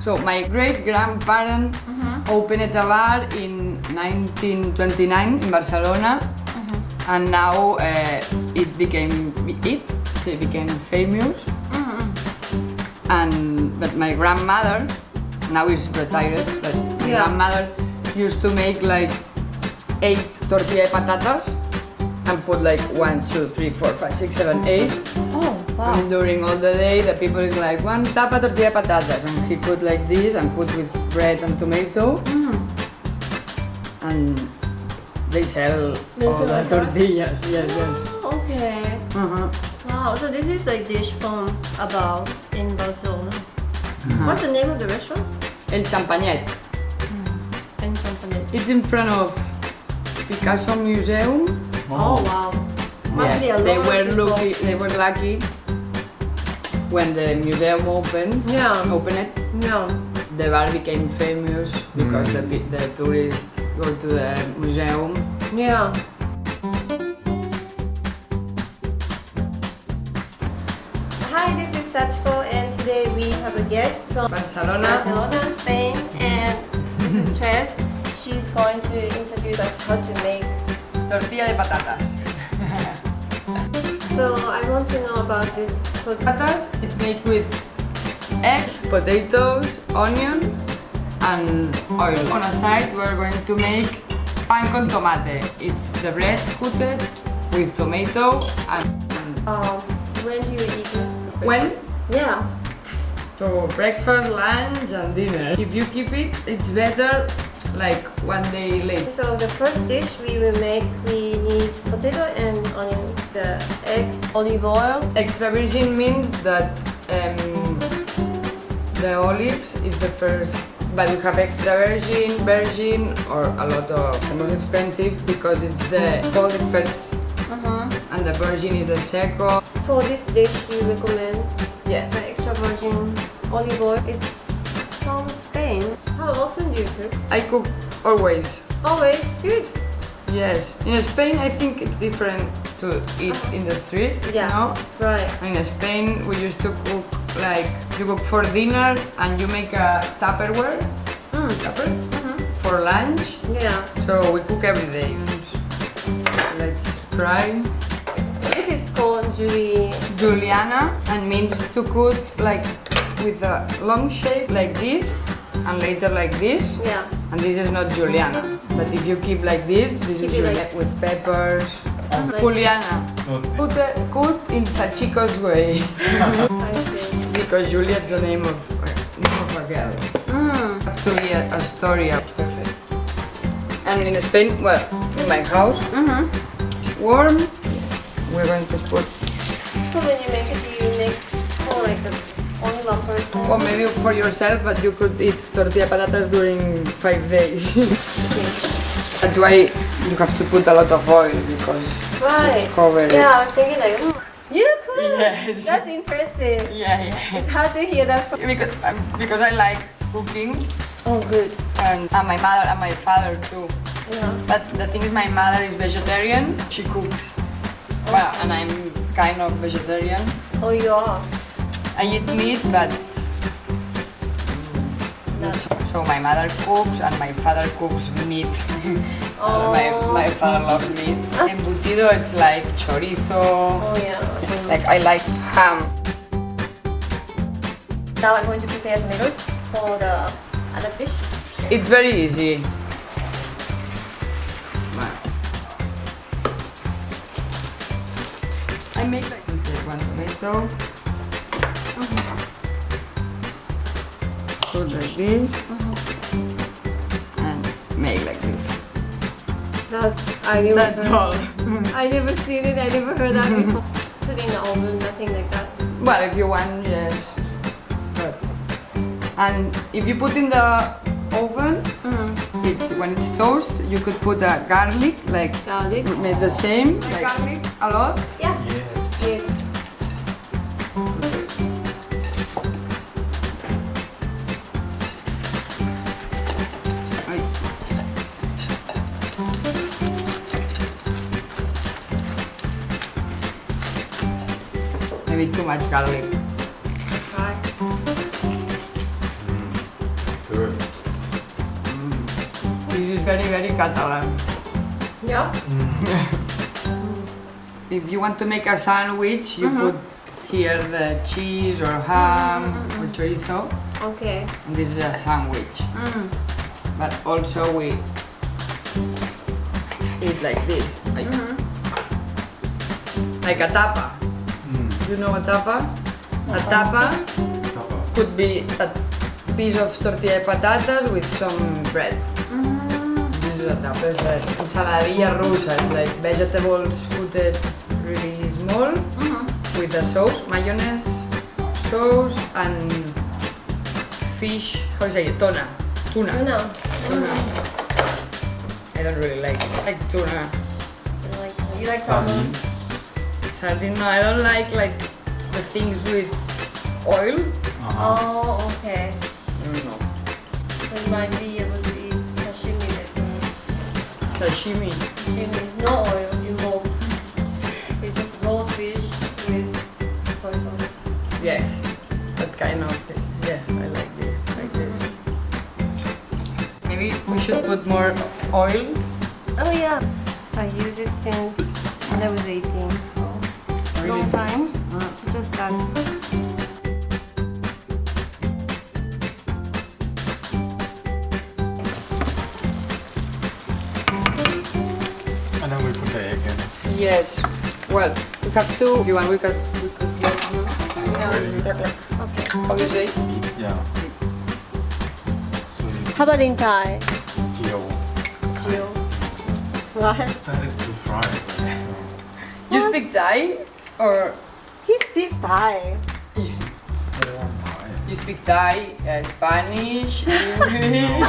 So my great-grandparent opened a bar in 1929 in Barcelona, and now it became famous. But my grandmother, now is retired, but my grandmother used to make like 8 tortilla de patatas and put like 1, 2, 3, 4, 5, 6, 7, 8. Oh, wow. And during all the day, the people is like, 1 tapa tortilla patatas, and he put like this and put with bread and tomato. And they sell all the tortillas. Yes. Oh, okay. Wow, so this is a dish from above in Barcelona. What's the name of the restaurant? El Xampanyet. In Xampanyet. It's in front of Picasso Museum. Oh, wow. Must be a lot They of were lucky when the museum opened. Yeah. The bar became famous because the tourists go to the museum. Yeah. Hi, this is Sachko, and today we have a guest from Barcelona, Spain, and this is Tres. She's going to introduce us how to make Tortilla de patatas. So I want to know about this tortilla. Patatas, it's made with egg, potatoes, onion, and oil. On a side, we're going to make pan con tomate. It's the bread coated with tomato and. When do you eat this? When? Yeah. To breakfast, lunch, and dinner. If you keep it, it's better like 1 day late. So the first dish we will make, we need potato and onion, the egg, olive oil. Extra virgin means that the olives is the first, but you have extra virgin, or a lot of the most expensive because it's the olive first, and the virgin is the second. For this dish, we recommend Yeah. the extra virgin olive oil. It's from Spain. How often do you cook? I cook always. Always? Good. Yes. In Spain, I think it's different to eat in the street. Yeah. You know? Right. In Spain, we used to cook like you cook for dinner and you make a Tupperware for lunch. Yeah. So we cook every day. Let's try. This is called Juliana, and means to cook like with a long shape like this and later like this. Yeah. And this is not Juliana. But if you keep like this is Keep it Juliana like- with peppers. Like- Juliana. Cooked in Sachiko's way. I see. Because Juliet's the name of a girl. Have to be a story. It's perfect. And in Spain, well, in my house, it's warm. We're going to put, So when you make it, do you make for like only one person? or maybe for yourself, but you could eat tortilla patatas during 5 days. That's why you have to put a lot of oil because Right. it's covered. Yeah, I was thinking like, you could. Yes. That's impressive. Yeah. It's hard to hear that from. Because I like cooking, Oh, good. and my mother and my father too. Yeah. But the thing is, my mother is vegetarian. She cooks. Well, and I'm kind of vegetarian. Oh, you are. I eat meat, but not so. My mother cooks and my father cooks meat. Oh. my father loves meat. Embutido, it's like chorizo. Oh, yeah. Like I like ham. Now I'm going to prepare tomatoes for the other fish. It's very easy. I make like take 1 tomato. Put like this. And make like this. That's all. I never seen it. I never heard that before. Put in the oven, nothing like that. Well, if you want, yes. But, and if you put in the oven, it's when it's toast, you could put a garlic, like Garlic. made the same, like Garlic. a lot. Yeah. Yes. Ay. Maybe too much garlic. Right. very, very Catalan. Yeah. If you want to make a sandwich, you put here the cheese or ham or chorizo, Okay. and this is a sandwich. But also we eat like this, like a tapa. You know a tapa? A tapa could be a piece of tortilla de patatas with some bread. This is a tapa. It's like ensaladilla rusa. It's like vegetables coated really small with a sauce, mayonnaise sauce, and fish. How do you say it? Tuna. Tuna. I don't really like tuna. You like salmon? Sardine, no, I don't like the things with oil. Oh, okay. No. So you might be able to eat sashimi later. Sashimi. Sashimi, no oil involved. It's just raw fish with soy sauce. Yes, that kind of thing. Yes, I like this. Maybe we should put more oil. Oh yeah. I use it since when I was 18, so Really? long time. Just that. And then we put the egg in. Yes. Well, we have to. If you want, we could get Okay. How do you say? Yeah. So you How about in Thai? Geo. Geo. What? That is too fried. You speak Thai or He speaks Thai. you speak Thai, Spanish, English?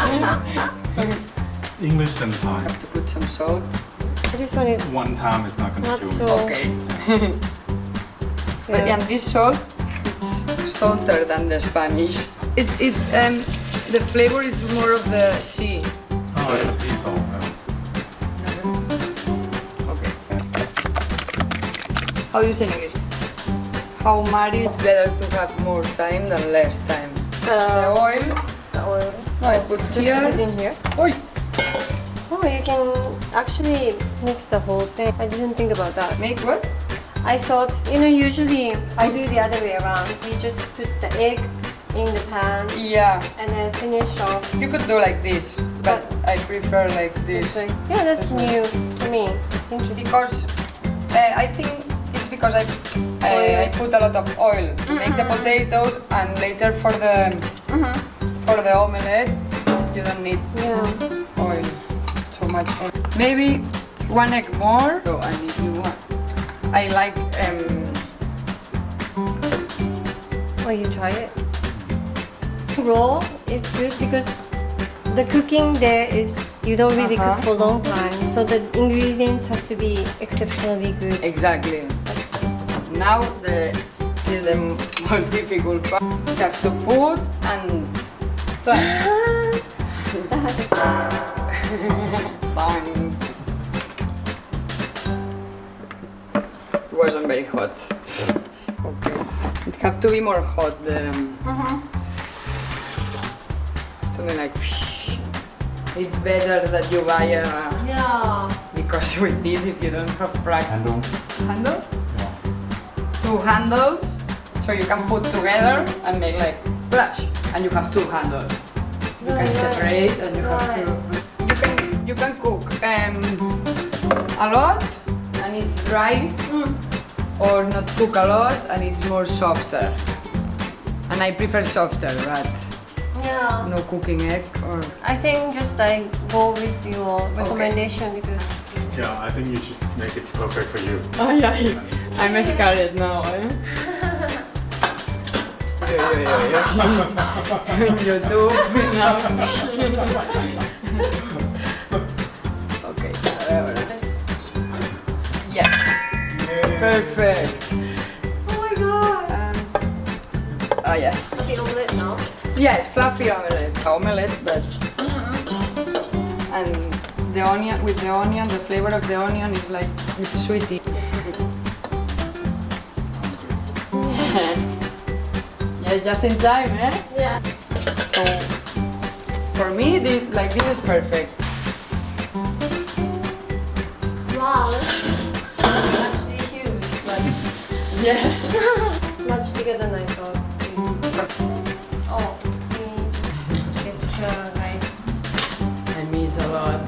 English and Thai. Have to put some salt. This one is One time it's not gonna not kill so. you. Okay. But Yeah. and this salt, it's salter than the Spanish. The flavor is more of the sea. Oh, it's sea salt. Okay. How do you say in English? How married it's better to have more time than less time. The oil, The oil. I put Just here. put it in here. Oi. Oh, you can actually mix the whole thing. I didn't think about that. Make what? I thought, usually I do the other way around. We just put the egg in the pan Yeah. and then finish off. You could do like this, but I prefer like this. It's like, yeah, that's new to me. It's interesting. Because I think it's because I put a lot of oil to make the potatoes, and later for the omelette you don't need Yeah. oil, so much oil. Maybe one egg more. So, and if you want, I like Oh, you try it. Raw is good because the cooking there is you don't really cook for a long time, so the ingredients has to be exceptionally good. exactly. Now this is the more difficult part. You have to put and bang. It wasn't very hot. Okay. It have to be more hot. Something like. It's better that you buy a. Yeah. Because with this, if you don't have Handle. handle, Yeah. 2 handles, so you can put together and make like flash. And you have 2 handles. You can separate, and you have to. You can cook a lot, and it's dry, or not cook a lot, and it's more softer. And I prefer softer, but Yeah. no cooking egg or. I think just I go with your recommendation because Yeah, I think you should make it perfect for you. Oh yeah, I'm scared now. YouTube now. Okay, yeah, perfect. oh my god. Oh yeah. The omelette now. Yeah, it's fluffy omelette, but and the onion the flavor of the onion is like it's sweety. Yeah, just in time, eh? Yeah. So for me, this is perfect. Yeah. Much bigger than I thought. Oh, we need to get the right I miss a lot.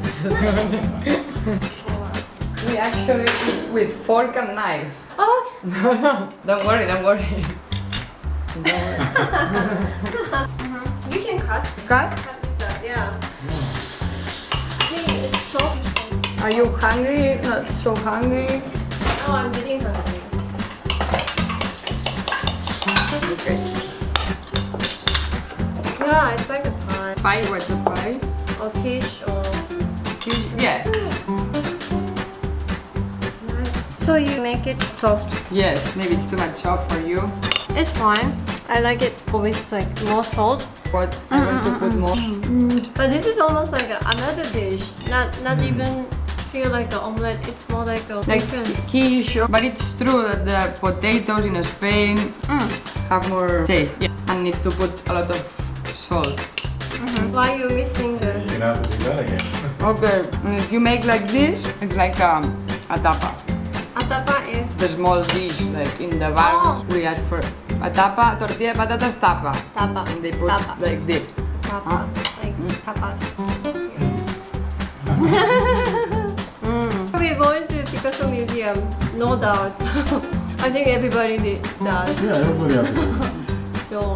for us. We actually eat with fork and knife. Oh, No, don't worry, don't worry. you can cut. Cut? Cut with that, yeah. See, it's soft. Are you hungry? Not so hungry? Oh, I'm getting hungry. Okay. Yeah, it's like a pie. Pie, what's a pie? Or quiche or... Yeah. Nice. So you make it soft. Yes, maybe it's too much soft for you. It's fine. I like it with like more salt. But I want to put more. But this is almost like another dish. Not even feel like an omelette. It's more like a Like chicken. quiche, but it's true that the potatoes in Spain have more taste. Yeah. And need to put a lot of salt. Why you missing the... You're gonna have to do that again. Okay, and if you make like this, it's like a tapa. A tapa is The small dish, like in the bars, Oh. we ask for a tapa, tortilla de patatas tapa. tapa. And they put Tapa. like this. Tapa. Like tapas. We're going to Picasso Museum, no doubt. I think everybody does. Yeah, everybody has to do that. So